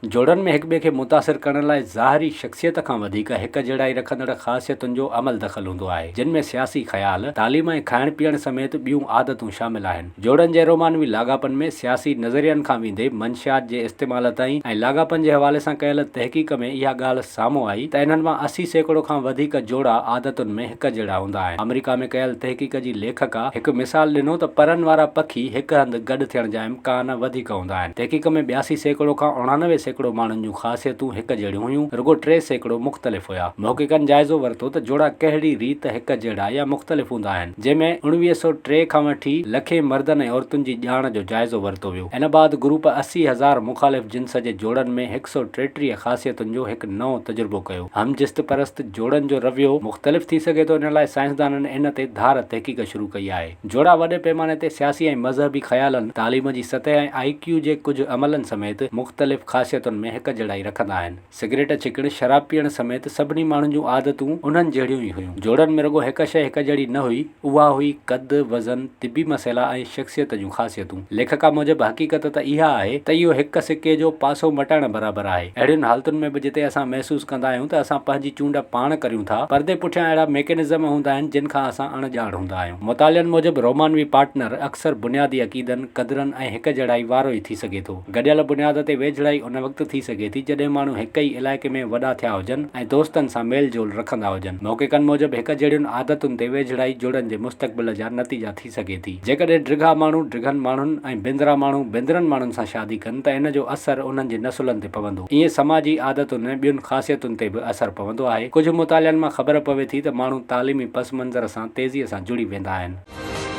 जोड़नि में हिक ॿिए खे मुतासिर करण लाइ ज़ाहिरी शख़्सियत खां वधीक हिक जहिड़ाई रखंदड़ ख़ासियतुनि जो अमल दख़ल हूंदो आहे, जिन में सियासी ख़्याल, तालीम ऐं खाइण पीअण समेत ॿियूं आदतूं शामिल आहिनि। जोड़नि जे रोमानवी लाॻापन में सियासी नज़रियनि खां वेंदे मंशियात जे इस्तेमाल ताईं ऐं लाॻापन जे हवाले सां कयल तहक़ीक़ में इहा ॻाल्हि साम्हूं आई त इन्हनि मां 80% खां वधीक जोड़ा आदतुनि में हिक जहिड़ा हूंदा आहिनि। अमेरिका में कयल तहक़ीक़ जी लेखका हिकु मिसाल ॾिनो त परनि वारा पखी हिक हंधि गॾु थियण जा इम्कान वधीक हूंदा आहिनि। तहक़ीक़ में 82% खां 89% माण्हुनि जूं ख़ासियतूं हिक जहिड़ियूं हुयूं, रुगो 3% मुख़्तलिफ़ हुया। मुहक़िक़नि जाइज़ो वरितो त जोड़ा कहिड़ी रीत हिक जहिड़ा या मुख़्तलिफ़ हूंदा आहिनि, जंहिंमें 1903 खां वठी लखे मर्दनि ऐं औरतुनि जी ॼाण जो जाइज़ो वरितो वियो। इन बाद ग्रुप 80,000 मुख़ालिफ़ जिन्स जे जोड़नि में 133 ख़ासियतुनि जो हिकु नओं तजुर्बो कयो। हमजिस्त परस्त जोड़नि जो रवैयो मुख़्तलिफ़ थी सघे थो, इन लाइ साइंसदाननि इन ते धार तहक़ीक़ शुरू कई आहे। जोड़ा वॾे पैमाने ते सियासी ऐं मज़हबी ख़्यालनि, तालीम जी सतह ऐं IQ जे कुझु अमलनि समेत मुख़्तलिफ़ ख़ासियतुनि में हिक जहिड़ाई रखंदा आहिनि। सिगरेट छिकण, शराब पीअण समेत सभिनी माण्हुनि जूं आदतूं उन्हनि जहिड़ियूं ई हुयूं। जोड़नि में रुगो हिक शइ हिक जहिड़ी न हुई, उहा हुई कद, वज़न, तिबी मसइला ऐं शख़्सियत जूं ख़ासियतूं। लेखका मूजिबि हक़ीक़त त इहा आहे त इहो हिक सिके जो पासो मटाइण बराबरि आहे। अहिड़ियुनि हालतुनि में बि जिते असां महसूस कंदा आहियूं त असां पंहिंजी चूंड पाण करियूं था, पर्दे पुठियां अहिड़ा मैकेनिज़म हूंदा आहिनि जिन खां असां अणॼाण हूंदा आहियूं। मुतालियनि मूजिबि रोमानवी पार्टनर अक्सर बुनियादी अक़ीदनि, क़दरनि ऐं हिक जहिड़ाई वारो ई थी सघे थो। गॾियल बुनियाद ते वेझड़ाई उन वक़्तु थी सघे थी जॾहिं माण्हू हिक ई इलाइक़े में वॾा थिया हुजनि ऐं दोस्तनि सां मेल जोल रखंदा हुजनि। मुहक़िक़नि मूजिबि हिक जहिड़ियुनि आदतुनि ते वेझड़ाई जोड़नि जे मुस्तक़बिल जा नतीजा थी सघे थी। जेकॾहिं ड्रिघा माण्हू ड्रिघनि माण्हुनि ऐं बिंदरा माण्हू बिंदरनि माण्हुनि सां शादी कनि त इन जो असरु उन्हनि जे नसुलनि ते पवंदो। ईअं समाजी आदतुनि ऐं ॿियुनि ख़ासियतुनि ते बि असरु पवंदो आहे। कुझु मुतालियनि मां ख़बर पवे थी त माण्हू तालीमी पस मंज़र सां तेज़ीअ सां जुड़ी वेंदा आहिनि।